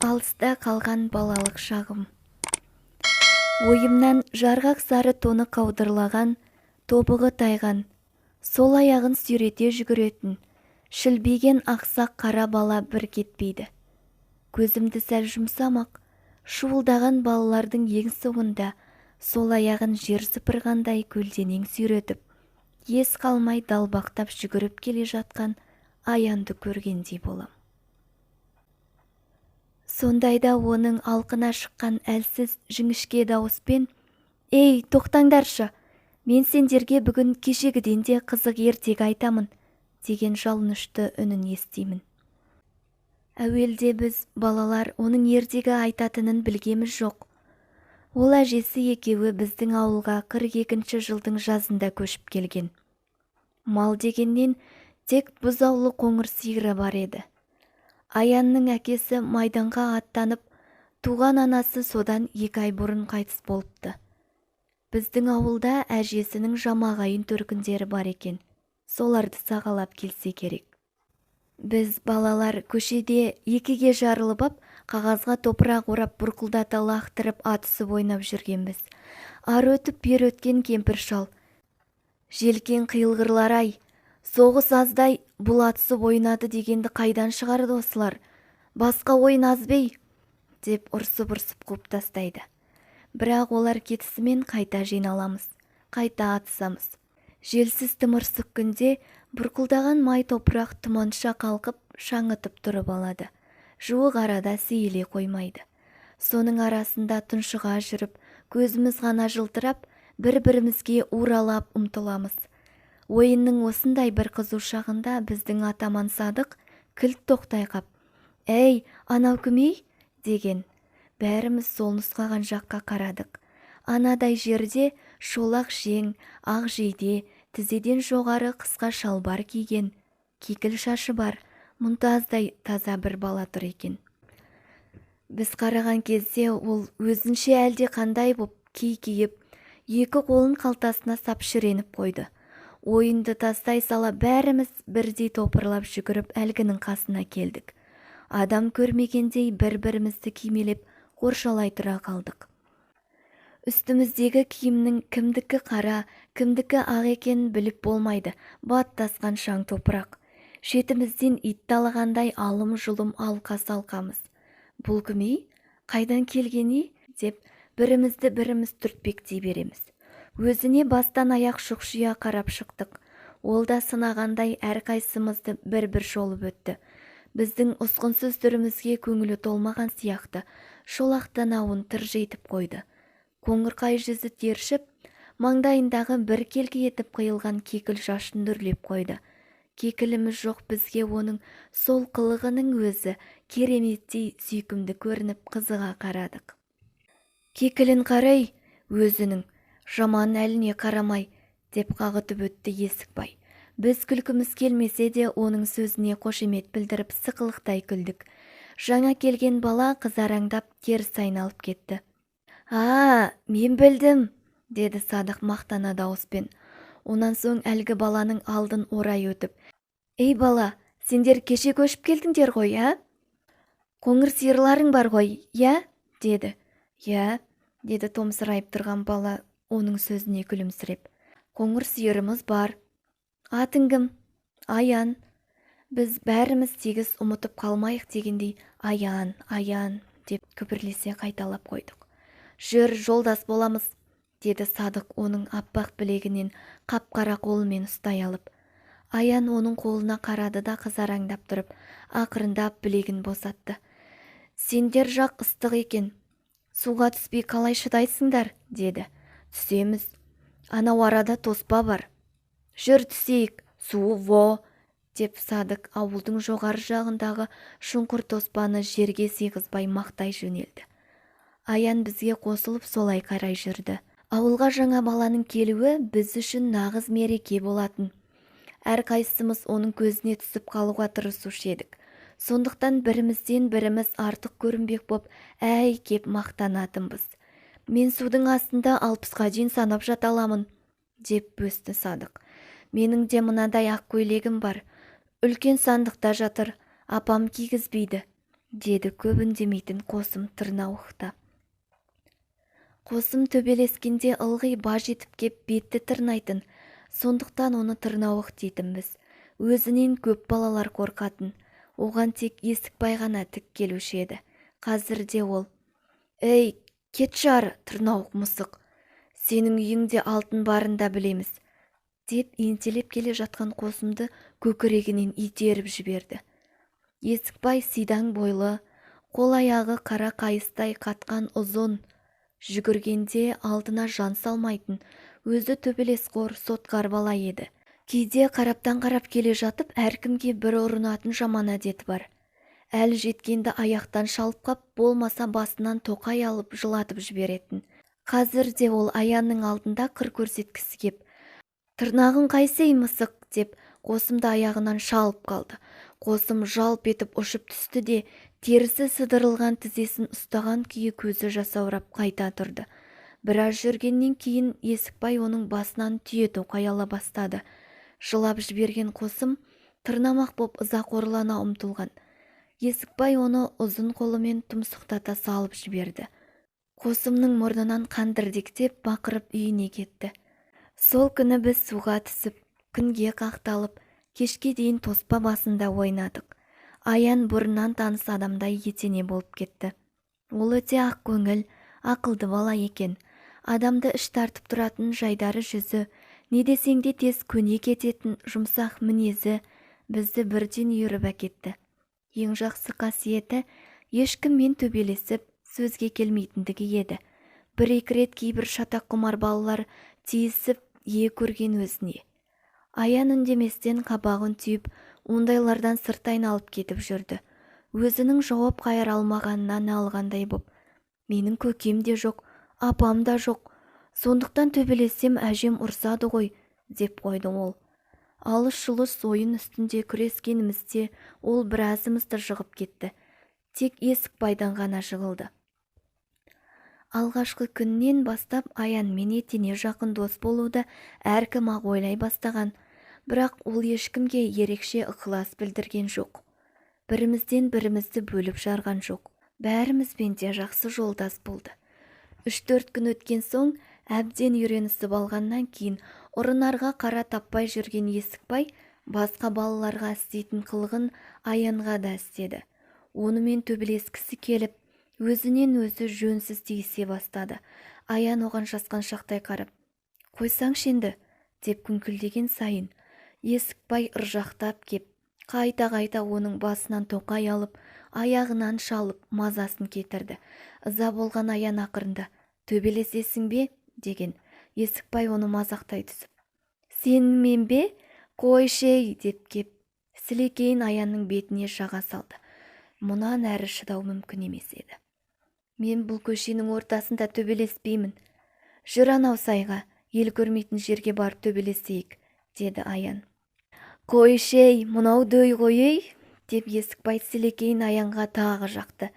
Алыста қалған балалық шағым. Ойымнан жарғақ сары тоны қаудырлаған, тобығы тайған, сол аяғын сүйрете жүгіретін, шілбеген ақсақ қара бала бір кетпейді. Көзімді сәл жұмсамақ, шуылдаған балалардың ең соңында сол аяғын жер сыпырғандай көлденең сүйретіп, ес қалмай далбақтап жүгіріп келе жатқан Аянды көргендей болам. Сондайда оның алқына шыққан әлсіз жіңішке дауыспен: «Ей, тоқтаңдаршы, мен сендерге бүгін кешегіден де қызық ертегі айтамын», деген жалынышты үнін естимін. Әуелде біз, балалар, оның ертегі айтатынын білгеміз жоқ. Ол әжесі екеуі біздің ауылға 42-ші жылдың жазында көшіп келген. Мал дегеннен тек бұзаулы қоңыр сиыры бар еді. Аянның әкесі майданға аттанып, туған анасы содан 2 ай бұрын қайтыс болыпты. Біздің ауылда әжесінің жамағайын төркіндері бар екен. Соларды сағалап келсе керек. Біз, балалар, көшеде 2-ге жарылып ап, қағазға топырақ орап бұрқылдата лақтырып атысып ойнап жүргенбіз. Ары өтіп бер өткен кемпір шал: «Желкен қиылғырлар-ай, соғыс аздай, бұл атысып ойнады дегенді қайдан шығарды осылар? Басқа ойын азбей!» деп ұрсып-ұрсып қуып тастайды. Бірақ олар кетісімен қайта жиналамыз, қайта атысамыз. Желсіз тымырсық күнде бұрқылдаған май топырақ тұманша қалқып, шаңытып тұрып алады. Жуық арада сейіле қоймайды. Соның арасында тұншыға жүріп, көзіміз ғана жылтырап, бір-бірімізге уралап ұмтыламыз. Ойынның осындай бір қызу шағында біздің атаман Садық кілт тоқтай қап: «Әй, анау кім-ей?» деген. Бәріміз сол нұсқаған жаққа қарадық. Анадай жерде шолақ жең, ақ жейде, тізеден жоғары қысқа шалбар киген, кекіл шашы бар, мұнтаздай таза бір бала тұр екен. Біз қараған кезде ол өзінше әлде қандай боп киіп, 2 қолын қалтасына сап шіреніп қойды. Ойынды тастай сала бәріміз бірдей топырлап жүгіріп әлгінің қасына келдік. Адам көрмегендей бір-бірімізді кимелеп қоршалай тұра қалдық. Үстіміздегі киімнің кімдікі қара, кімдікі ақ екенін біліп болмайды. Баттасқан шаң топырақ. Шетімізден ит талағандай алым-жұлым алқа-салқамыз. «Бұл кім-ей? Қайдан келген-ей?» деп бірімізді біріміз түртпектей береміз. Өзіне бастан аяқ шұқшия қарап шықтық. Ол да сынағандай әрқайсымызды бір-бір шолып өтті. Біздің ұсқынсыз түрімізге көңілі толмаған сияқты, шолақ танауын тыржитып қойды. Қоңырқай жүзі тершіп, маңдайындағы бір келге етіп қиылған кекіл шашын дүрлеп қойды. Кекіліміз жоқ бізге оның сол қылығының өзі кереметтей сүйкімді көрініп қызыға қарадық. «Кекілін қарай, өзінің жаман әліне қарамай», деп қағытып өтті Есікбай. Біз күлкіміз келмесе де оның сөзіне қошемет білдіріп сықылықтай күлдік. Жаңа келген бала қызараңдап теріс айналып кетті. Мен білдім», деді Садық мақтана дауыспен. Онан соң әлгі баланың алдын орай өтіп: «Ей бала, сендер кеше көшіп келдіңдер ғой, ә? Қоңыр сиырларың бар ғой, я?» деді. «Я», деді томсырайып тұрған бала оның сөзіне күлімсіреп. «Қоңыр сиырымыз бар». «Атың кім?» «Аян». Біз бәріміз тегіс ұмытып қалмайық дегендей «Аян, Аян» деп күпірлесе қайталап қойдық. «Жүр, жолдас боламыз», деді Садық оның аппақ білегінен қап-қара қолымен ұстай алып. Аян оның қолына қарады да қызараңдап тұрып, ақырындап білегін босатты. «Сендер жақ ыстық екен. Суға түспей қалай шыдайсыңдар?» деді. «Түсеміз. Анау арада тоспа бар». «Жүр түсейік, суы во», деп Садық ауылдың жоғары жағындағы шұңқыр тоспаны жерге сыйғызбай мақтай жөнелді. Аян бізге қосылып солай қарай жүрді. Ауылға жаңа баланың келуі біз үшін нағыз мереке болатын. Әрқайсымыз оның көзіне түсіп қалуға тырысушы едік. Сондықтан бірімізден біріміз артық көрінбек боп әй кеп мақтанатынбыз. «Мен судың астында 60-қа дейін санап жата аламын», деп бөсті Садық. «Менің де мынадай ақ көйлегім бар. Үлкен сандықта жатыр, апам кигізбейді», деді көп үндемейтін қосым тырнауықта. Қосым төбелескенде ылғи баж етіп кеп бетті тырнайтын, сондықтан оны тырнауық дейтінбіз. Өзінен көп балалар қорқатын, оған тек Есікбай ғана тік келуші еді. Қазірде ол: «Ей, кет жары, тырнауық мысық, сенің үйіңде алтын барын да білеміз», деп ентелеп келе жатқан Қосымды көкірегінен итеріп жіберді. Есікбай сидаң бойлы, қол-аяғы қара қайыстай қатқан ұзын, жүгіргенде алдына жан салмайтын, өзі төбелесқор сотқар бала еді. Кейде қараптан қарап келе жатып әркімге бір ұрынатын жаман әдеті бар. Әл жеткенді аяқтан шалып қап, болмаса басынан тоқай алып жылатып жіберетін. Қазірде ол Аянның алдында қыр көрсеткісі кеп: «Тырнағың қайсей мысық», деп Қосымды аяғынан шалып қалды. Қосым жалп етіп ұшып түсті де, терісі сыдырылған тізесін ұстаған күйі көзі жасаурап қайта тұрды. Біраз жүргеннен кейін Есікбай оның басынан түйе тоқай ала бастады. Жылап жіберген Қосым тырнамақ боп ызақорлана ұмтылған. Есікбай оны ұзын қолымен тұмсықтата салып жіберді. Қосымның мұрнынан қан дірдектеп бақырып үйіне кетті. Сол күні біз суға түсіп, күнге қақталып, кешке дейін тоспа басында ойнадық. Аян бұрыннан таныс адамдай етене болып кетті. Ол өте ақ көңіл, ақылды бала екен. Адамды іш тартып тұратын жайдары жүзі, не десең де тез көне кететін жұмсақ мінезі бізді бірден үйіріп әкетті. Ең жақсы қасиеті ешкіммен төбелесіп, сөзге келмейтіндігі еді. Бір-екі рет кейбір шатақ құмар балалар тиісіп ие көрген өзіне. Аян үндеместен қабағын түйіп, ондайлардан сырт айналып кетіп жүрді. Өзінің жауап қайыр алмағанынан алғандай боп: «Менің көкем де жоқ, апам да жоқ. Сондықтан төбелессем әжем ұрсады ғой», деп қойды ол. Алыс-жұлыс ойын үстінде күрескенімізде ол біразымызды жығып кетті. Тек Есікбайдан ғана жығылды. Алғашқы күннен бастап Аянмен етене жақын дос болуды әркім-ақ ойлай бастаған, бірақ ол ешкімге ерекше ықылас білдірген жоқ. Бірімізден бірімізді бөліп жарған жоқ. Бәрімізбен де жақсы жолдас болды. 3-4 күн өткен соң, әбден үйренісіп алғаннан кейін ұрынарға қара таппай жүрген Есікбай басқа балаларға істейтін қылығын Аянға да істеді. Онымен төбелескісі келіп, өзінен өзі жөнсіз тиісе бастады. Аян оған жасқаншақтай қарап: «Қойсаңшы енді», деп күңкілдеген сайын Есікбай ыржақтап кеп, қайта-қайта оның басынан тоқай алып, аяғынан шалып мазасын кетірді. Ыза болған Аян ақырында: «Төбелесесің бе?» деген. Есікбай оны мазақтай түсіп: «Сенмен бе? Қойшей», деп кеп, сілекейін Аянның бетіне жаға салды. Мұнан әрі шыдау мүмкін емес еді. «Мен бұл көшенің ортасында төбелеспеймін. Жүр анау сайға, ел көрмейтін жерге барып төбелесейік», деді Аян. «Қойшей, мынау дөй қойей», деп Есікбай сілекейін Аянға тағы жақты.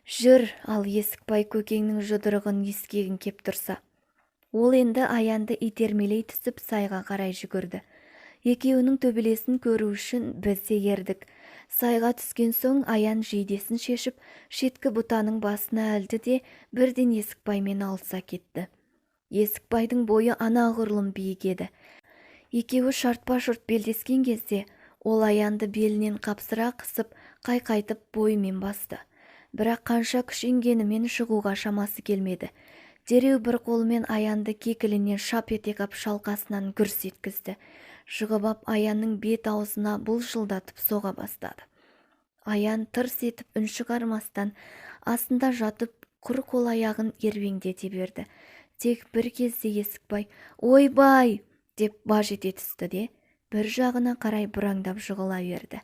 «Жүр», ал Есікбай көкеңнің жұдырығын ескегін кеп тұрса. Ол енді Аянды итермелей түсіп сайға қарай жүгірді. Екеуінің төбелесін көру үшін біз де ердік. Сайға түскен соң Аян жейдесін шешіп, шеткі бұтаның басына ілді де бірден Есікбаймен алыса кетті. Есікбайдың бойы анағұрлым биік еді. Екеуі шартпа-шұрт белдескен кезде ол Аянды белінен қапсыра қысып, қайқайтып бойымен басты. Бірақ қанша күшенгенімен шығуға шамасы келмеді. Дереу бір қолымен Аянды кекілінен шап ете қап шалқасынан гүрс еткізді. Жығып ап Аянның бет аузына бұлшылдатып соға бастады. Аян тырс етіп үн шығармастан астында жатып құр қол аяғын ербеңдете берді. Тек бір кезде Есікбай «Ойбай!» деп баж ете түсті де бір жағына қарай бұраңдап жығыла берді.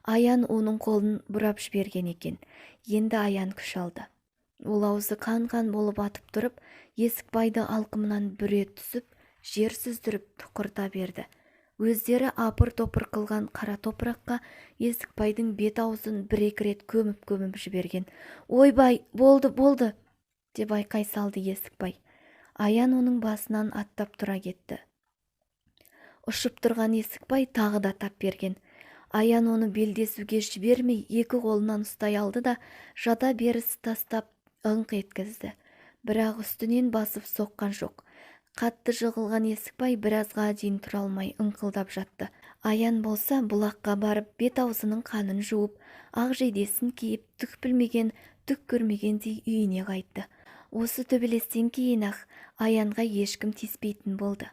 Аян оның қолын бұрап жіберген екен. Енді Аян күш алды. Ол аузы қан-қан болып атып тұрып, Есікбайды алқымынан бүре түсіп, жер сүздіріп тұқырта берді. Өздері апыр-топыр қылған қара топыраққа Есікбайдың бет аузын бір-екі рет көміп жіберген. «Ойбай, болды», деп айқай салды Есікбай. Аян оның басынан аттап тұра кетті. Ұшып тұрған Есікбай тағы да тап берген. Аян оны белдесуге жібермей екі қолынан ұстай алды да жата беріс тастап ыңқ еткізді. Бірақ үстінен басып соққан жоқ. Қатты жығылған Есікбай біразға дейін тұра алмай ыңқылдап жатты. Аян болса бұлаққа барып бет-аузының қанын жуып, ақ жейдесін киіп, түк білмеген, түк көрмегендей үйіне қайтты. Осы төбелестен кейін-ақ Аянға ешкім тиіспейтін болды.